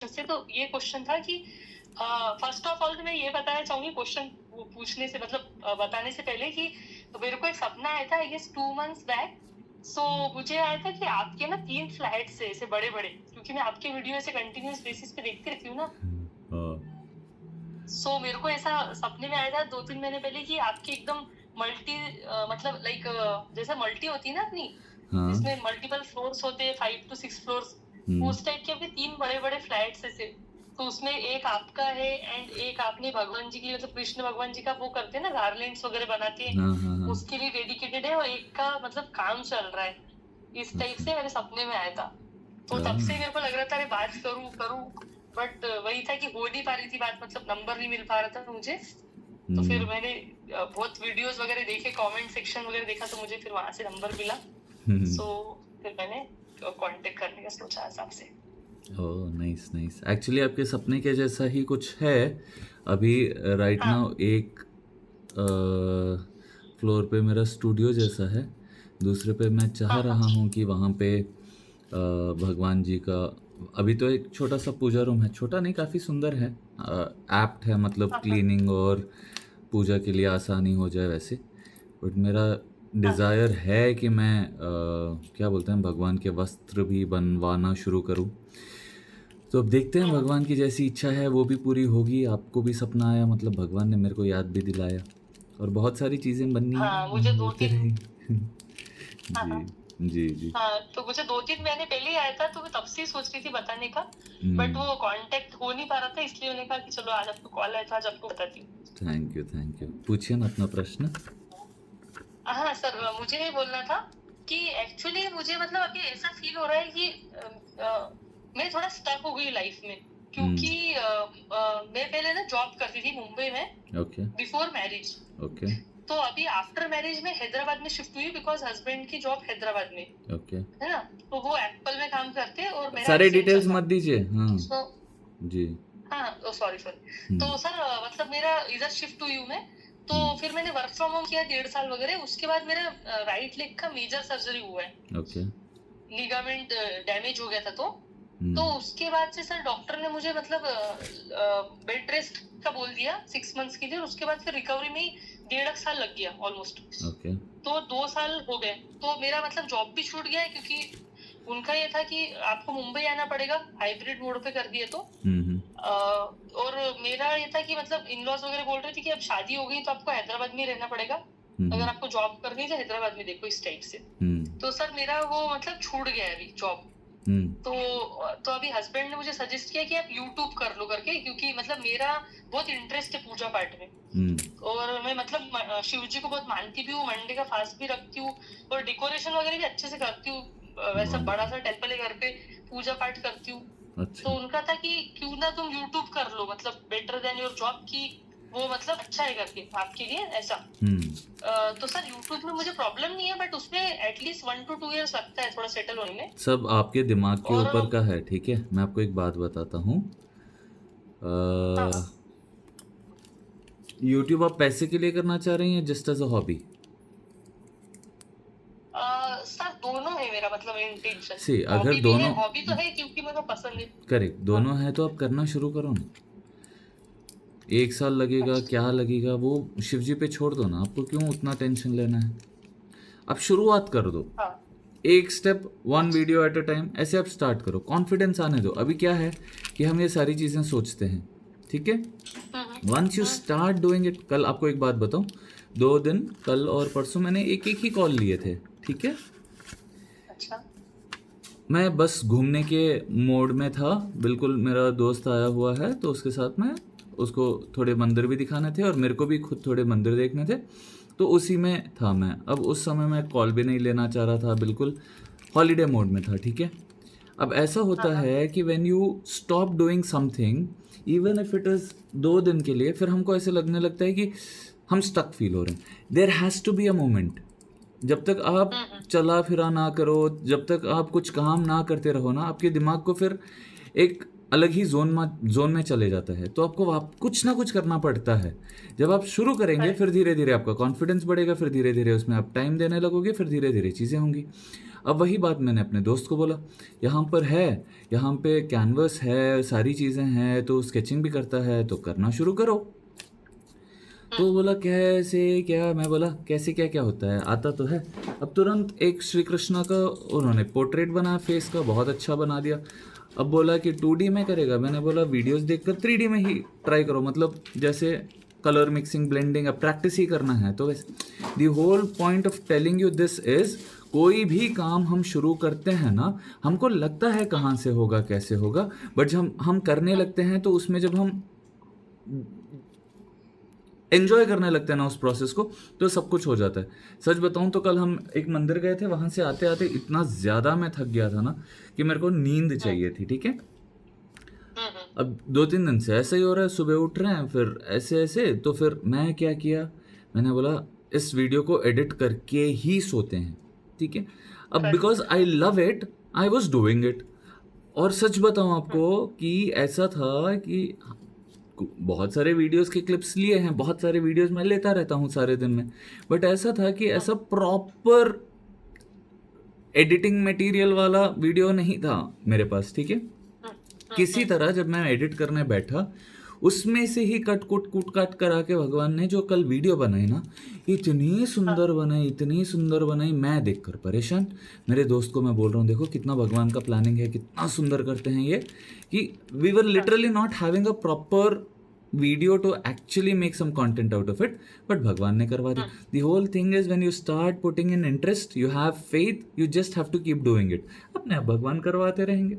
से तो ये क्वेश्चन था कि फर्स्ट ऑफ ऑल तो मैं ये बताना चाहूंगी क्वेश्चन पूछने से मतलब बताने से पहले कि मेरे को एक सपना आया था आई गेस 2 months बैक। सो मुझे आया था कि आपके ना 3 फ्लैट्स है ऐसे बड़े बड़े, क्योंकि मैं आपके वीडियो ऐसे कंटिन्यूस बेसिस पे देखती रहती हूँ ना। सो मेरे को ऐसा सपने में आया था 2-3 महीने पहले कि आपके एकदम मल्टी मतलब लाइक जैसे मल्टी होती है ना अपनी, जिसमें मल्टीपल फ्लोर्स होते हैं 5 to 6 फ्लोर्स, उस टाइप के अपने 3 बड़े बड़े फ्लैट्स ऐसे। तो उसमें एक आपका है एंड एक आपने भगवान जी की मतलब कृष्ण भगवान जी का वो करते हैं ना, गार्लेंड्स वगैरह बनाते हैं, उसके लिए डेडिकेटेड है, और एक का मतलब काम चल रहा है। इस टाइप से मेरे सपने में आया था। तो तब से मेरे को लग रहा था अरे बात करूं करूं, बट वही था कि हो नहीं पा रही थी बात, मतलब नंबर नहीं मिल पा रहा था मुझे। तो फिर मैंने बहुत वीडियोस वगैरह देखे, कमेंट सेक्शन वगैरह देखा, तो मुझे फिर वहां से नंबर मिला। सो फिर मैंने कांटेक्ट करने का सोचा आपसे। Oh nice nice. एक्चुअली आपके सपने के जैसा ही कुछ है। अभी राइट हाँ नाउ एक फ्लोर पे मेरा स्टूडियो जैसा है, दूसरे पे मैं चाह हाँ हाँ रहा हूँ कि वहाँ पे भगवान जी का अभी तो एक छोटा सा पूजा रूम है, छोटा नहीं काफ़ी सुंदर है, एप्ट है, मतलब हाँ हाँ क्लीनिंग और पूजा के लिए आसानी हो जाए वैसे। बट मेरा हाँ डिज़ायर है कि मैं क्या बोलते हैं भगवान के वस्त्र भी बनवाना शुरू करूँ। तो अब देखते हैं, भगवान की जैसी इच्छा है वो भी पूरी होगी। आपको भी सपना आया, मतलब भगवान ने मेरे को याद भी दिलाया, और बहुत सारी चीज़ें बननी है, हाँ मुझे दो होते तीन रहेंगे। हाँ जी हाँ जी जी। हाँ, तो मुझे 2-3 महीने पहले ही आया था, तो मैं तब से ही सोच रही थी बताने का, बट वो कांटेक्ट हो नहीं पा रहा था, इसलिए मैंने कहा कि चलो आज आपको कॉल आया था, आज आपको बताती हूँ। Thank you. पूछिए ना अपना प्रश्न। हाँ सर, मुझे ये बोलना था कि एक्चुअली मुझे मतलब अभी ऐसा फील हो रहा है कि मैं थोड़ा स्टक हो गई लाइफ में, क्योंकि मैं पहले ना जॉब करती थी मुंबई में ओके बिफोर मैरिज। ओके तो अभी आफ्टर मैरिज में हैदराबाद में शिफ्ट हुई, बिकॉज हस्बैंड की जॉब हैदराबाद में ओके। है ना। तो वो एप्पल में काम करते हैं और मेरा सारे एक्सेंचर डिटेल्स था। मत दीजिए, हाँ। सो जी। हाँ, सॉरी सॉरी। हम्म तो सर मतलब मेरा इधर शिफ्ट हुई हूँ मैं। तो हम्म। फिर मैंने वर्क फ्रॉम होम किया 1.5 साल वगैरह, उसके बाद मेरा राइट लेग का मेजर सर्जरी हुआ है, ओके। लिगामेंट डैमेज हो गया था। तो हम्म उसके बाद से सर डॉक्टर ने मुझे मतलब बेड रेस्ट का बोल दिया 6 months के लिए, और उसके बाद फिर रिकवरी में ही 1.5 साल लग गया ऑलमोस्ट। ओके। तो 2 साल हो गए, तो मेरा मतलब जॉब भी छूट गया है, क्योंकि उनका ये था कि आपको मुंबई आना पड़ेगा, हाइब्रिड मोड पे कर दिए तो। हम्म। और मेरा ये था कि मतलब इन-लॉज वगैरह बोल रहे थे कि अब शादी हो गई तो आपको हैदराबाद में ही रहना पड़ेगा, अगर हम्म आपको जॉब करनी है तो हैदराबाद में देखो, इस टाइप से। हम्म तो सर मेरा वो मतलब छूट गया है अभी जॉब। हम्म तो अभी हस्बैंड ने मुझे सजेस्ट किया कि आप यूट्यूब कर लो करके, क्योंकि मतलब मेरा बहुत इंटरेस्ट है पूजा पाठ में, हम्म। और मैं मतलब शिव जी को बहुत मानती भी हूँ, मंडे का फास्ट भी रखती हूँ, और डेकोरेशन वगैरह भी अच्छे से करती हूँ। वैसा बड़ा वंडरफुल। सा टेम्पल है घर पे, पूजा पाठ करती हूँ। तो अच्छा। उनका था कि क्यों ना तुम यूट्यूब कर लो, मतलब बेटर देन योर जॉब की, वो मतलब अच्छा है करके आपके लिए ऐसा। हम्म। तो सर यूट्यूब में मुझे प्रॉब्लम नहीं है, बट उसमें एटलीस्ट 1 to 2 years लगता है थोड़ा सेटल होने में। सब आपके दिमाग के और ऊपर का है, ठीक है। मैं आपको एक बात बताता हूँ। हाँ हाँ, यूट्यूब आप पैसे के लिए करना चाह रही हैं, just as a hobby? Sir दोनों है मेरा मतलब इंटेंशन। सी अगर हॉबी भी है, दोनों हॉबी तो है क्योंकि मेरे को पसंद है। करेक्ट, हाँ, दोनों है तो आप करना शुरू करो ना। 1 साल लगेगा, अच्छा। क्या लगेगा, वो शिव जी पे छोड़ दो ना। आपको क्यों उतना टेंशन लेना है? आप शुरुआत कर दो, हाँ, एक स्टेप, वन अच्छा। वीडियो एट अ टाइम, ऐसे आप स्टार्ट करो। कॉन्फिडेंस आने दो। अभी क्या है कि हम ये सारी चीज़ें सोचते हैं, ठीक है। Once you hmm, start doing it, कल आपको एक बात बताऊं, 2 दिन, कल और परसों मैंने एक एक ही कॉल लिए थे, ठीक है। अच्छा। मैं बस घूमने के मोड में था, बिल्कुल। मेरा दोस्त आया हुआ है तो उसके साथ में उसको थोड़े मंदिर भी दिखाने थे और मेरे को भी खुद थोड़े मंदिर देखने थे, तो उसी में था मैं। अब उस समय मैं कॉल भी नहीं लेना चाह रहा था, बिल्कुल हॉलीडे मोड में था, ठीक है। अब ऐसा हाँ होता हाँ, है कि when you stop doing something, even if it is 2 दिन के लिए, फिर हमको ऐसे लगने लगता है कि हम स्टक फील हो रहे हैं। There has to be a moment. जब तक आप हम्म, चला फिरा ना करो, जब तक आप कुछ काम ना करते रहो ना, आपके दिमाग को फिर एक अलग ही जोन में चले जाता है। तो आपको कुछ ना कुछ करना पड़ता है। जब आप शुरू करेंगे, करेक्ट। फिर धीरे धीरे आपका कॉन्फिडेंस बढ़ेगा, फिर धीरे धीरे उसमें आप टाइम देने लगोगे, फिर धीरे धीरे चीज़ें होंगी। अब वही बात मैंने अपने दोस्त को बोला, यहाँ पर है, यहाँ पे कैनवस है, सारी चीज़ें हैं, तो स्केचिंग भी करता है, तो करना शुरू करो। तो वो बोला कैसे क्या, मैं बोला कैसे क्या क्या होता है, आता तो है। अब तुरंत एक श्री कृष्णा का उन्होंने पोर्ट्रेट बनाया फेस का, बहुत अच्छा बना दिया। अब बोला कि 2D में करेगा, मैंने बोला वीडियोस देखकर 3D में ही ट्राई करो, मतलब जैसे कलर मिक्सिंग ब्लेंडिंग अब प्रैक्टिस ही करना है। तो वैसे the whole point of telling you this is, कोई भी काम हम शुरू करते हैं ना, हमको लगता है कहाँ से होगा कैसे होगा, बट जब हम करने लगते हैं तो उसमें जब हम एंजॉय करने लगते हैं ना उस प्रोसेस को, तो सब कुछ हो जाता है। सच बताऊं तो कल हम एक मंदिर गए थे, वहां से आते आते इतना ज़्यादा मैं थक गया था ना कि मेरे को नींद चाहिए थी, ठीक है। अब 2-3 दिन से ऐसा ही हो रहा है, सुबह उठ रहे हैं फिर ऐसे ऐसे, तो फिर मैं क्या किया, मैंने बोला इस वीडियो को एडिट करके ही सोते हैं, ठीक है। अब because I love it, I was doing it. और सच बताऊं आपको कि ऐसा था कि बहुत सारे वीडियोस के क्लिप्स लिए हैं, बहुत सारे वीडियोस मैं लेता रहता हूँ सारे दिन में, बट ऐसा था कि ऐसा प्रॉपर एडिटिंग मटेरियल वाला वीडियो नहीं था मेरे पास, ठीक है। किसी तरह जब मैं एडिट करने बैठा, उसमें से ही कट काट करा के भगवान ने जो कल वीडियो बनाई ना, इतनी सुंदर बनाई, इतनी सुंदर बनाई, मैं देखकर परेशान। मेरे दोस्त को मैं बोल रहा हूँ देखो कितना भगवान का प्लानिंग है, कितना सुंदर करते हैं ये, कि we were literally not having a proper video to actually make some content out of it, but भगवान ने करवा दी। The whole thing is when you start putting in interest, you have faith, you just have to keep doing it, अपने आप भगवान करवाते रहेंगे।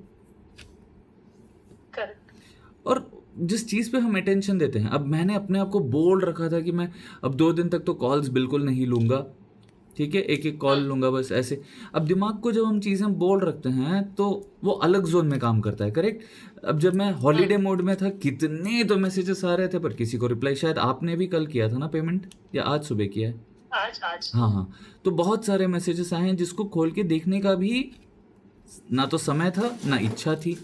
और जिस चीज़ पे हम अटेंशन देते हैं, अब मैंने अपने आप को बोल रखा था कि मैं अब 2 दिन तक तो कॉल्स बिल्कुल नहीं लूँगा, ठीक है, एक कॉल लूँगा बस ऐसे। अब दिमाग को जब हम चीज़ें बोल रखते हैं तो वो अलग जोन में काम करता है, करेक्ट। अब जब मैं हॉलीडे मोड में था, कितने तो मैसेजेस आ रहे थे, पर किसी को रिप्लाई, शायद आपने भी कल किया था ना पेमेंट, या आज सुबह किया है? आज हाँ, तो बहुत सारे मैसेजेस आए हैं जिसको खोल के देखने का भी ना तो समय था ना इच्छा थी।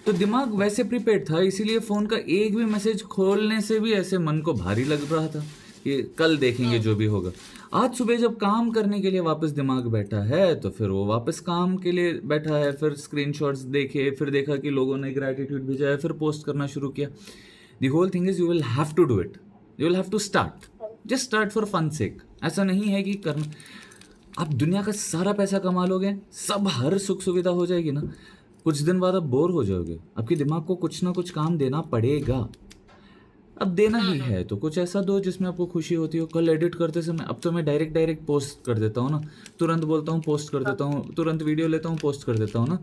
तो दिमाग वैसे प्रिपेयर्ड था, इसीलिए फ़ोन का एक भी मैसेज खोलने से भी ऐसे मन को भारी लग रहा था कि कल देखेंगे जो भी होगा। आज सुबह जब काम करने के लिए वापस दिमाग बैठा है, तो फिर वो वापस काम के लिए बैठा है, फिर स्क्रीनशॉट्स देखे, फिर देखा कि लोगों ने ग्रैटिट्यूड भेजा है, फिर पोस्ट करना शुरू किया। The whole thing is you will have to do it, you will have to start, just start for fun sake. ऐसा नहीं है कि करना, आप दुनिया का सारा पैसा कमा लोगे, सब हर सुख सुविधा हो जाएगी ना, कुछ दिन बाद आप बोर हो जाओगे, आपके दिमाग को कुछ ना कुछ काम देना पड़ेगा। अब देना ही है तो कुछ ऐसा दो जिसमें आपको खुशी होती हो। कल एडिट करते समय, अब तो मैं डायरेक्ट पोस्ट कर देता हूँ ना, तुरंत बोलता हूँ पोस्ट कर देता हूँ, तुरंत वीडियो लेता हूँ पोस्ट कर देता हूँ ना।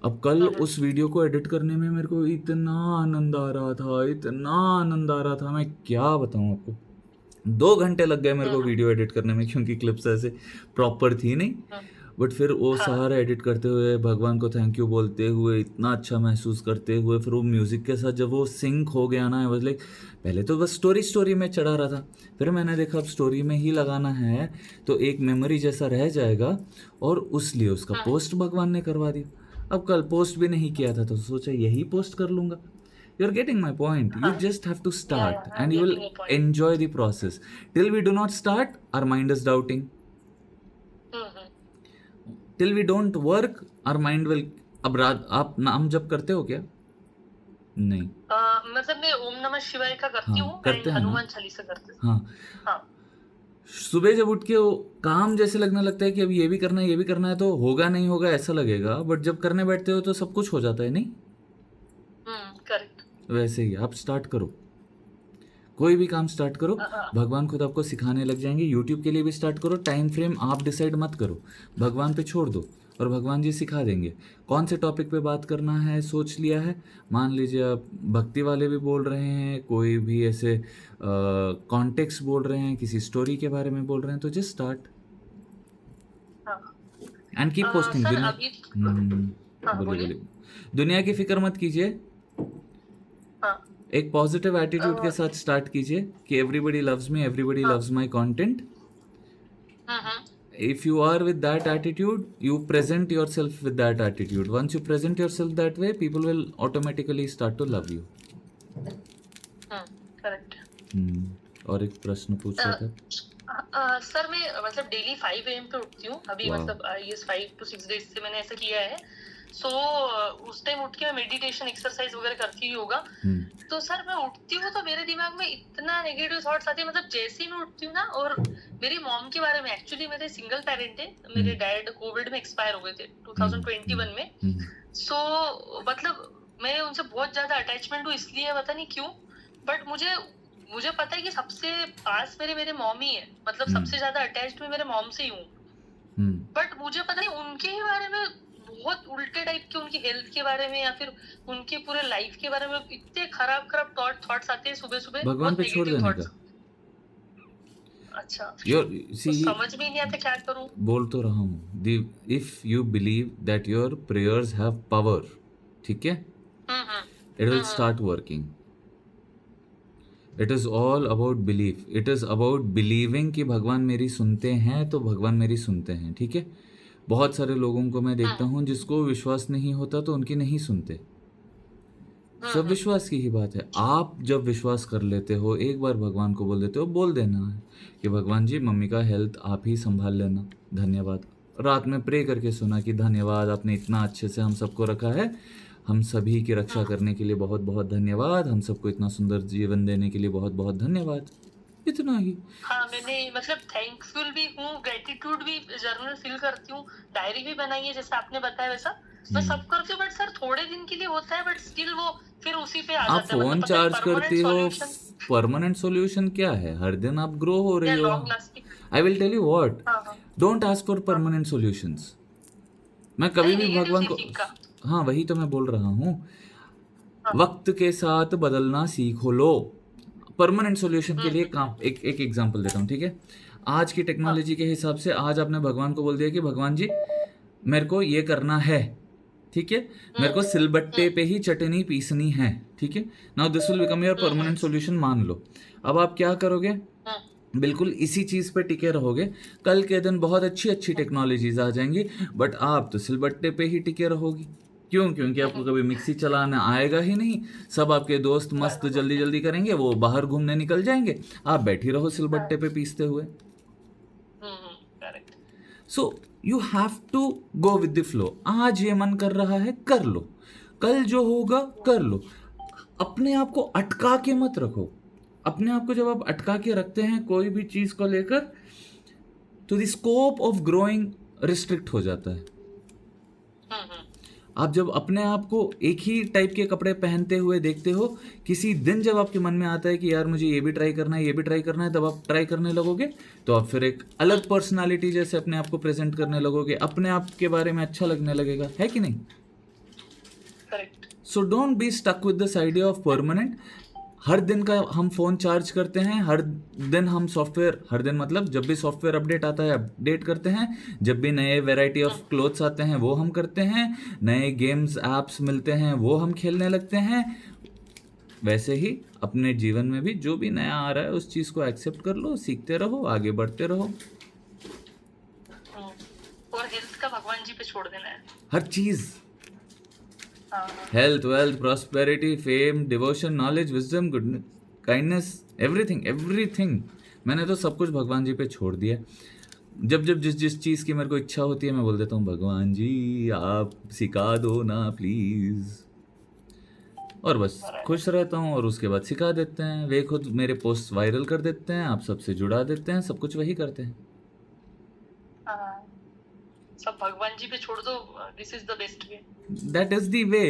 अब कल उस वीडियो को एडिट करने में मेरे को इतना आनंद आ रहा था, इतना आनंद आ रहा था, मैं क्या बताऊँ आपको। 2 घंटे लग गए मेरे को वीडियो एडिट करने में, क्योंकि क्लिप्स ऐसे प्रॉपर थी नहीं। बट फिर वो सारा एडिट करते हुए, भगवान को थैंक यू बोलते हुए, इतना अच्छा महसूस करते हुए, फिर वो म्यूज़िक के साथ जब वो सिंक हो गया ना, वाज लाइक, पहले तो बस स्टोरी में चढ़ा रहा था, फिर मैंने देखा अब स्टोरी में ही लगाना है तो एक मेमोरी जैसा रह जाएगा, और उसलिए उसका पोस्ट भगवान ने करवा दिया। अब कल पोस्ट भी नहीं किया था तो सोचा यही पोस्ट कर लूँगा। You're getting my point. You just have to start, and you will enjoy the process. Till we do not start, our mind is doubting. Till we don't work, our mind will. अब रात आप नाम जप करते हो क्या? नहीं। मतलब मैं ओम नमः शिवाय का करती हूँ, करते हैं ना? हनुमान चालीसा करते हैं। हाँ। सुबह जब उठ के वो काम जैसे लगने लगता है कि अब ये भी करना है, ये भी करना है, तो होगा नहीं होगा ऐसा लगेगा, बट जब करने बैठते हो तो सब कुछ हो जाता है, नहीं? करेक्ट। वैसे ही आप स्टार्ट करो, कोई भी काम स्टार्ट करो, भगवान खुद आपको सिखाने लग जाएंगे। यूट्यूब के लिए भी स्टार्ट करो, टाइम फ्रेम आप डिसाइड मत करो, भगवान पे छोड़ दो और भगवान जी सिखा देंगे। कौन से टॉपिक पे बात करना है सोच लिया है, मान लीजिए आप भक्ति वाले भी बोल रहे हैं, कोई भी ऐसे कॉन्टेक्स्ट बोल रहे हैं, किसी स्टोरी के बारे में बोल रहे हैं, तो just start and keep posting. बोलिए। दुनिया की फिक्र मत कीजिए, एक पॉजिटिव एटीट्यूड के साथ स्टार्ट कीजिए कि everybody loves me, everybody loves my content. If you are with that attitude, you present yourself with that attitude. Once you present yourself that way, people will automatically start to love you. Correct. और एक प्रश्न पूछ रहा था। Sir मैं मतलब daily 5 AM पे उठती हूँ अभी, वाह मतलब ये 5 to 6 डेज से मैंने ऐसा किया है। सो उस टाइम उठ के मैं मेडिटेशन एक्सरसाइज वगैरह करती ही होगा। हम्म तो सर मैं उठती हूँ तो मेरे दिमाग में इतना नेगेटिव थॉट्स आते हैं, मतलब जैसे ही मैं उठती हूँ ना। और मेरी मॉम के बारे में, एक्चुअली मेरे सिंगल पेरेंट है, मेरे हम्म डैड कोविड में एक्सपायर हो गए थे हम्म 2021 में। हम्म सो मतलब मैं उनसे बहुत ज्यादा अटैचमेंट हूँ, इसलिए पता नहीं क्यों। बट मुझे मुझे पता है कि सबसे पास मेरे मेरे मॉम ही है, मतलब हम्म सबसे ज्यादा अटैच्ड मैं मेरे मॉम से ही हूँ। हम्म बट मुझे पता नहीं उनके ही बारे में बहुत उल्टे टाइप के, उनकी हेल्थ के बारे में या फिर उनके पूरे लाइफ के बारे में इतने खराब खराब थॉट्स आते हैं सुबह सुबह, भगवान बहुत पे छोड़ नेगेटिव देने का। थॉट्स। अच्छा। योर सी, तो समझ में ही नहीं आता क्या करूं। बोल तो रहा हूँ, the if you believe that your prayers have power, ठीक है, hmm it will hmm start working. It is all about belief, it is about believing कि भगवान मेरी सुनते हैं, तो भगवान मेरी सुनते हैं, ठीक है। बहुत सारे लोगों को मैं देखता हूँ जिसको विश्वास नहीं होता तो उनकी नहीं सुनते। सब हम्म विश्वास की ही बात है। आप जब विश्वास कर लेते हो, एक बार भगवान को बोल देते हो, बोल देना है कि भगवान जी मम्मी का हेल्थ आप ही संभाल लेना, धन्यवाद। रात में प्रे करके सुना कि धन्यवाद, आपने इतना अच्छे से हम सबको रखा है, हम सभी की रक्षा करने के लिए बहुत बहुत धन्यवाद, हम सबको इतना सुंदर जीवन देने के लिए बहुत बहुत धन्यवाद। इतना ही। हाँ, मैंने मतलब थैंकफुल भी हूँ, ग्रेटिट्यूड भी जर्नल फिल करती हूँ, डायरी भी बनाई है जैसे आपने बताया वैसा मैं सब करती हूँ। बट सर थोड़े दिन के लिए होता है, बट स्टिल वो फिर उसी पे आ आप जाता है, मतलब फोन पता नहीं चार्ज परमानेंट करती हो, सॉल्यूशन परमानेंट सॉल्यूशन क्या है? हर दिन आप ग्रो हो या रही हो। Long lasting. I will tell you what, हाँ हाँ डोंट आस्क फॉर हाँ। Permanent solutions. मैं कभी नहीं, भी नेगेटिव भगवान को, थिंकिंग का। हाँ वही तो मैं बोल रहा हूँ, हाँ। वक्त के साथ बदलना सीखो लो। परमानेंट सॉल्यूशन के लिए काम, एक एक एग्जांपल देता हूँ, ठीक है। आज की हाँ। टेक्नोलॉजी के हिसाब से आज आपने भगवान को बोल दिया कि भगवान जी मेरे को ये करना है, ठीक है, मेरे को सिलबट्टे पे ही चटनी पीसनी है, ठीक है। Now this will become your permanent solution, मान लो। अब आप क्या करोगे? बिल्कुल इसी चीज पे टिके रहोगे। कल के दिन बहुत अच्छी अच्छी टेक्नोलॉजीज आ जाएंगी, बट आप तो सिलबट्टे पे ही टिके रहोगी। क्यों? क्योंकि आपको कभी मिक्सी चलाना आएगा ही नहीं। सब आपके दोस्त मस्त जल्दी जल्दी करेंगे, वो बाहर घूमने निकल जाएंगे, आप बैठी रहो सिलबट्टे पे पीसते हुए। Correct. So you have to go with the flow. आज ये मन कर रहा है कर लो, कल जो होगा कर लो। अपने आप को अटका के मत रखो। अपने आप को जब आप अटका के रखते हैं कोई भी चीज को लेकर, तो the scope of growing restrict हो जाता है। आप जब अपने आप को एक ही टाइप के कपड़े पहनते हुए देखते हो, किसी दिन जब आपके मन में आता है कि यार मुझे ये भी ट्राई करना है, ये भी ट्राई करना है, तब आप ट्राई करने लगोगे, तो आप फिर एक अलग पर्सनालिटी जैसे अपने आप को प्रेजेंट करने लगोगे, अपने आप के बारे में अच्छा लगने लगेगा, है कि नहीं? Correct. So don't be stuck with this idea of permanent. हर दिन का हम फोन चार्ज करते हैं, हर दिन हम सॉफ्टवेयर, हर दिन मतलब जब भी सॉफ्टवेयर अपडेट आता है अपडेट करते हैं, जब भी नए वैरायटी ऑफ क्लोथ्स आते हैं वो हम करते हैं, नए गेम्स ऐप्स मिलते हैं वो हम खेलने लगते हैं। वैसे ही अपने जीवन में भी जो भी नया आ रहा है उस चीज़ को एक्सेप्ट कर लो, सीखते रहो, आगे बढ़ते रहो। और हेल्थ का भगवान जी पे छोड़ देना है, हर चीज़, health, wealth, prosperity, fame, devotion, knowledge, wisdom, goodness, kindness, everything everything, मैंने तो सब कुछ भगवान जी पे छोड़ दिया। जब जब जिस जिस चीज़ की मेरे को इच्छा होती है मैं बोल देता हूँ भगवान जी आप सिखा दो ना प्लीज़, और बस खुश रहता हूँ। और उसके बाद सिखा देते हैं, वे खुद मेरे पोस्ट वायरल कर देते हैं, आप सबसे जुड़ा देते हैं, सब कुछ वही करते हैं। सब भगवान जी पे छोड़ दो, this is the best way. That is the way,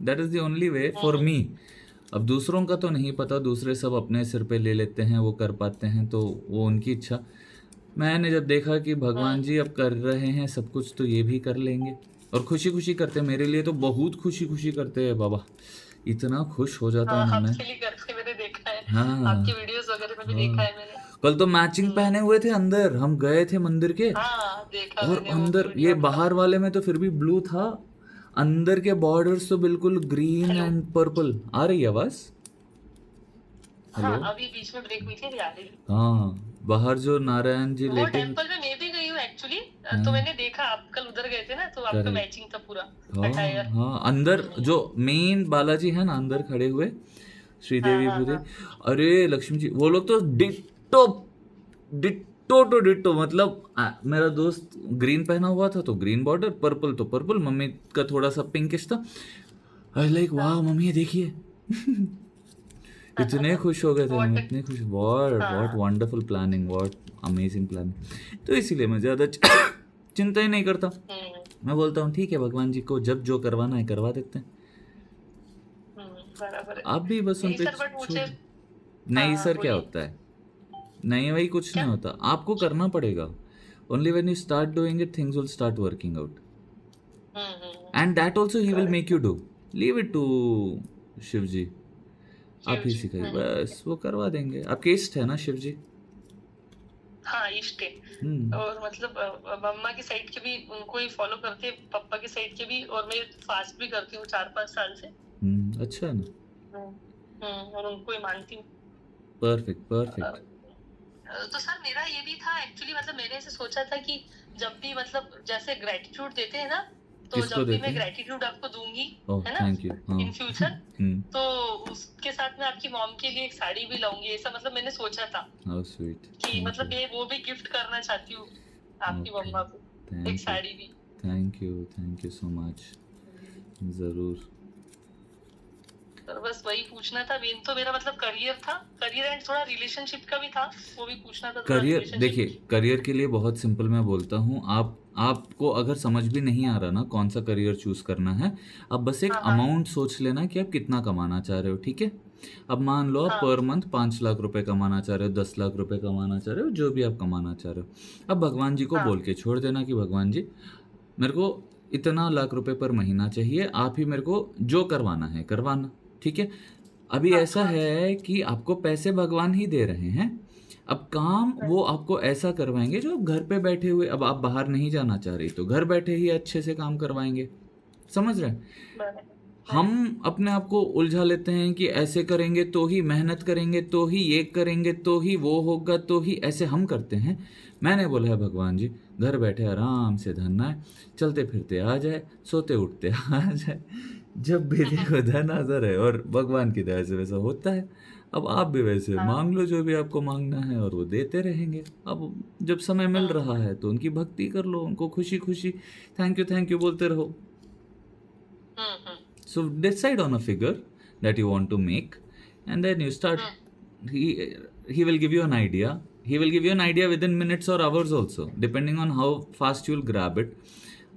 that is the only way for me. अब दूसरों का तो नहीं पता, दूसरे सब अपने सिर पे ले लेते हैं, वो कर पाते हैं तो वो उनकी इच्छा। मैंने जब देखा कि भगवान जी अब कर रहे हैं सब कुछ, तो ये भी कर लेंगे, और खुशी खुशी करते हैं। मेरे लिए तो बहुत खुशी खुशी करते हैं बाबा, इतना खुश हो जाता हूँ मैं। आपके लिए करते मैंने देखा है, हाँ आपकी वीडियोस वगैरह में भी देखा है मैंने। कल तो मैचिंग पहने हुए थे अंदर, हम गए थे मंदिर के, देखा और मैंने वो अंदर वीडियो ये आपका। बाहर वाले में तो फिर भी ब्लू था, अंदर के बॉर्डर्स तो बिल्कुल ग्रीन हेलो। And purple. आ रही है आवाज? हेलो। अभी बीच में ब्रेक हुई थी, अभी आ रही। हाँ, बाहर जो नारायण जी वो लेटे टेंपल में मैं भी गई हूँ एक्चुअली, तो मैंने देखा आप कल उधर गए थे ना, तो आपका करेक्ट। मैचिंग था पूरा हाँ अटायर। हाँ, अंदर जो मेन बालाजी है ना, अंदर खड़े हुए श्रीदेवी भूदेवी, अरे लक्ष्मी जी, वो लोग तो डिट्टो टोटो डिट्टो, मतलब मेरा दोस्त ग्रीन पहना हुआ था तो ग्रीन बॉर्डर, पर्पल तो पर्पल, मम्मी का थोड़ा सा पिंकिश था। आई लाइक वाह मम्मी ये देखिए। इतने खुश हो गए थे हम, What इतने खुश, व्हाट हाँ wonderful planning, what amazing planning. तो इसीलिए मैं ज़्यादा चिंता ही नहीं करता। मैं बोलता हूँ ठीक है, भगवान जी को जब जो करवाना है करवा देते हैं, बराबर है। आप भी बस उन नहीं पे सर, बट छोड़। मुझे नहीं हाँ सर क्या बोलिए होता है, नहीं वही कुछ क्या। नहीं होता, आपको करना पड़ेगा। Only when you start doing it things will start working out, and that also he will make correct. You do. Leave it to Shiv ji, आप शिव ही जी सिखाइए बस, वो करवा देंगे। आपके इष्ट है ना शिव जी? हाँ इष्ट है। और मतलब मम्मा की साइड के भी उनको ही फॉलो करते, पापा की साइड के भी, और मैं फास्ट भी करती हूँ 4-5 साल से। अच्छा है ना, और उनको ही मानती हूँ। Perfect perfect. तो सर मेरा ये भी था एक्चुअली, मतलब मैंने ऐसे सोचा था कि जब भी मतलब जैसे ग्रेटिट्यूड देते हैं ना, तो किसको जब भी देते मैं हैं? ग्रेटिट्यूड आपको दूंगी, ओह है ना, थैंक यू। हाँ इन फ्यूचर, तो उसके साथ में आपकी मॉम के लिए एक साड़ी भी लाऊंगी, ऐसा मतलब मैंने सोचा था हाउ स्वीट, कि थैंक मतलब यू। ये वो भी गिफ्ट करना चाहती हूँ आपकी ओके, मम्मा को, एक थैंक यू, साड़ी भी। थैंक यू सो मच, ज़रूर। तो बस वही पूछना था, मेन तो मेरा मतलब करियर था, करियर एंड थोड़ा रिलेशनशिप का भी था, वो भी पूछना था, थोड़ा करियर देखिए, रिलेशनशिप। करियर के लिए बहुत सिंपल मैं बोलता हूँ, आपको अगर समझ भी नहीं आ रहा ना कौन सा करियर चूज करना है, आप बस एक हाँ हाँ अमाउंट सोच लेना कि आप कितना कमाना चाह रहे हो, ठीक है? अब मान लो आप हाँ पर मंथ 5 लाख रुपए कमाना चाह रहे हो, 10 लाख रुपए कमाना चाह रहे हो, जो भी आप कमाना चाह रहे हो, अब भगवान जी को हाँ बोल के छोड़ देना कि भगवान जी मेरे को इतना लाख रुपए पर महीना चाहिए, आप ही मेरे को जो करवाना है करवाना, ठीक है? अभी हाँ ऐसा हाँ है कि आपको पैसे भगवान ही दे रहे हैं, अब काम वो आपको ऐसा करवाएंगे जो आप घर पे बैठे हुए, अब आप बाहर नहीं जाना चाह रही तो घर बैठे ही अच्छे से काम करवाएंगे, समझ रहे हैं? हम अपने आप को उलझा लेते हैं कि ऐसे करेंगे तो ही, मेहनत करेंगे तो ही, ये करेंगे तो ही, वो होगा तो ही, ऐसे हम करते हैं। मैंने बोला है भगवान जी घर बैठे आराम से धन आए, चलते फिरते आ जाए, सोते उठते आ जाए, जब भी देखो धन हाजिर है, और भगवान की दया से वैसा होता है। अब आप भी वैसे हाँ मांग लो जो भी आपको मांगना है और वो देते रहेंगे। अब जब समय मिल रहा है तो उनकी भक्ति कर लो, उनको खुशी खुशी थैंक यू बोलते रहो। So decide on a figure that you want to make, and then you start. He he will give you an idea. He will give you an idea within minutes or hours also, depending on how fast you will grab it.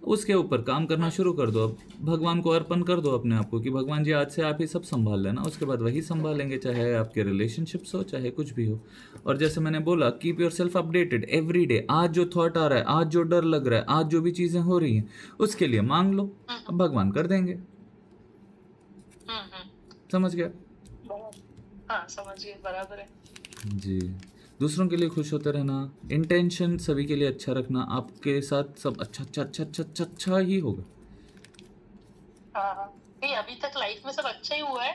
उसके ऊपर काम करना शुरू कर दो। अब भगवान को अर्पण कर दो अपने आप को कि भगवान जी आज से आप ही सब संभाल लेना, उसके बाद वही संभालेंगे, चाहे आपके रिलेशनशिप्स हो चाहे कुछ भी हो। और जैसे मैंने बोला, keep your self updated every day. आज जो थॉट आ रहा है, आज जो डर लग रहा है, आज जो भी चीज़ें हो रही हैं, उसके लिए मांग लो, अब भगवान कर देंगे। समझ गया? हाँ समझिए, बराबर है जी। दूसरों के लिए खुश होते रहना, इंटेंशन सभी के लिए अच्छा रखना, आपके साथ सब अच्छा अच्छा अच्छा अच्छा अच्छा अच्छा ही होगा। हाँ नहीं अभी तक लाइफ में सब अच्छा ही हुआ है,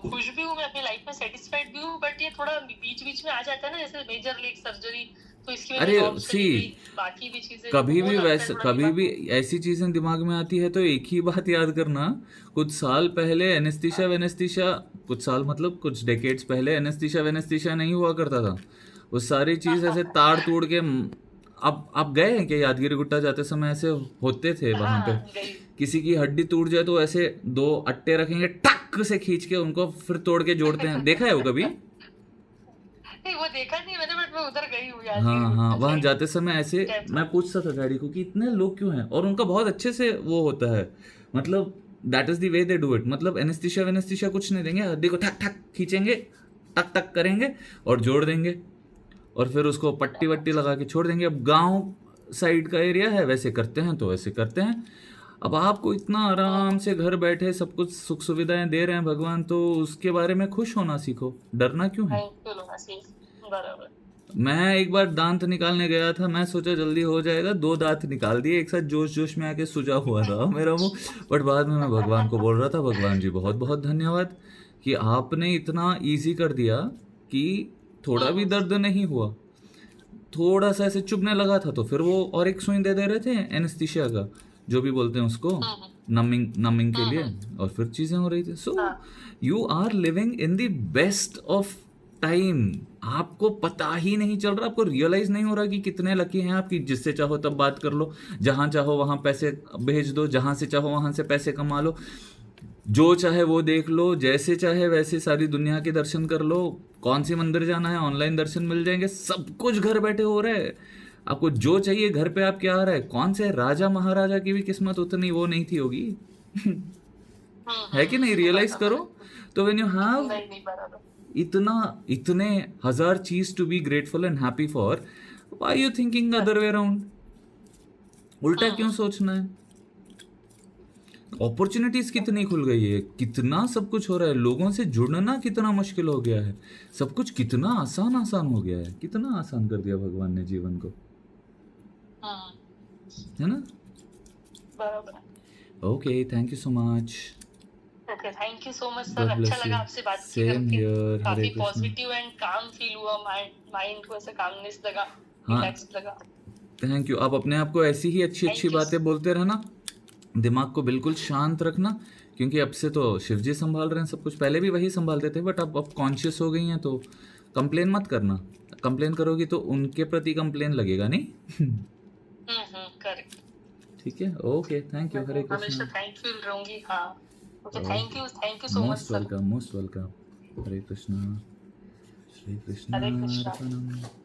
खुश भी हूँ मैं अपनी लाइफ में, सेटिस्फाइड भी हूँ, बट ये थोड़ा बीच बीच में आ जाता है ना, जैसे मेजर लेग सर्जरी, तो इसकी वजह से अरे जॉब सी, चली गई, बाकी भी चीजें, कभी तो वो भी लगता है वैसे, थोड़ा कभी दिमाग भी में। ऐसी चीजें दिमाग में आती है तो एक ही बात याद करना, कुछ साल पहले एनेस्थीसिया वेनेस्थीसिया, कुछ साल मतलब कुछ डेकेड्स पहले एनेस्थीसिया वेनेस्थीसिया नहीं हुआ करता था। वो सारी चीज ऐसे ताड़ तोड़ के, अब आप गए हैं क्या यादगिरी गुट्टा जाते समय? ऐसे होते थे वहां पे, हाँ गई। किसी की हड्डी टूट जाए तो ऐसे दो अट्टे रखेंगे, टक से खींच के उनको फिर तोड़ के जोड़ते हैं, देखा है वो कभी? नहीं वो देखा नहीं मैंने, बट मैं उधर गई हूँ यादगिरी हाँ हाँ, गुट्टा वहां साइड, जाते समय ऐसे मैं पूछता था डैडी को कि इतने लोग क्यों हैं, और उनका बहुत अच्छे से वो होता है, मतलब that is the way they do it, मतलब एनेस्थीसिया वेनेस्थीसिया कुछ नहीं देंगे, हड्डी को ठक ठक खींचेंगे, टक टक करेंगे और जोड़ देंगे, और फिर उसको पट्टी वट्टी लगा के छोड़ देंगे। अब गांव साइड का एरिया है, वैसे करते हैं तो वैसे करते हैं। अब आपको इतना आराम से घर बैठे सब कुछ सुख सुविधाएं दे रहे हैं भगवान, तो उसके बारे में खुश होना सीखो, डरना क्यों है? बराबर। मैं एक बार दांत निकालने गया था, मैं सोचा जल्दी हो जाएगा, 2 दांत निकाल दिए एक साथ, जोश जोश में आके सुजा हुआ था मेरा मुंह। बट बाद में मैं भगवान को बोल रहा था, भगवान जी बहुत बहुत धन्यवाद कि आपने इतना इजी कर दिया कि थोड़ा भी दर्द नहीं हुआ। थोड़ा सा ऐसे चुभने लगा था तो फिर वो और एक सुई दे दे रहे थे एनेस्थीसिया का, जो भी बोलते हैं उसको, नमिंग नमिंग के लिए, और फिर चीज़ें हो रही थी। So you are living in the best of time आपको पता ही नहीं चल रहा, आपको रियलाइज नहीं हो रहा कि कितने लकी हैं आप कि जिससे चाहो तब बात कर लो, जहां चाहो वहां पैसे भेज दो, जहां से चाहो वहां से पैसे कमा लो, जो चाहे वो देख लो, जैसे चाहे वैसे सारी दुनिया के दर्शन कर लो, कौन सी मंदिर जाना है ऑनलाइन दर्शन मिल जाएंगे, सब कुछ घर बैठे हो रहा है। आपको जो चाहिए घर पे आपके आ रहा है। कौन से राजा महाराजा की भी किस्मत उतनी वो नहीं थी होगी है कि नहीं? रियलाइज करो। तो व्हेन यू हैव नहीं नहीं बराबर। इतना इतने हजार चीज to be grateful and happy for, why you thinking other way around? उल्टा क्यों सोचना है? अपॉर्चुनिटीज कितनी खुल गई है, कितना सब कुछ हो रहा है, लोगों से जुड़ना कितना मुश्किल हो गया है, सब कुछ कितना आसान आसान हो गया है, कितना आसान कर दिया भगवान ने जीवन को, है ना? बराबर। Okay, thank you so much. Okay, thank you so much sir. God अच्छा bless लगा you. आपसे बात Same करके। here. हरे काफी कृष्णा। पॉजिटिव एंड काम फील हुआ, माइंड को ऐसे कामनेस लगा, हाँ। रिलैक्स लगा। Thank you. आप अपने आप को ऐसी ही अच्छी अच्छी Thank you. बातें बोलते रहना, दिमाग को बिल्कुल शांत रखना, क्योंकि अब से तो शिव जी संभाल रहे हैं सब कुछ, पहले भी वही संभालते थे, बट अब कॉन्शियस हो गई हैं, तो कंप्लेन मत करना। कंप्लेन करोगी तो उनके प्रति कंप्लेन लगेगा नहीं। करेक्ट। ठीक है, ओके, थैंक यू। हरे हमेशा कृष्णा। थैंकफुल रहूंगी। हाँ, okay, thank you so much most sir. Welcome, most welcome. Hare Krishna. Shri Krishna Hare Krishna. अर्पणम।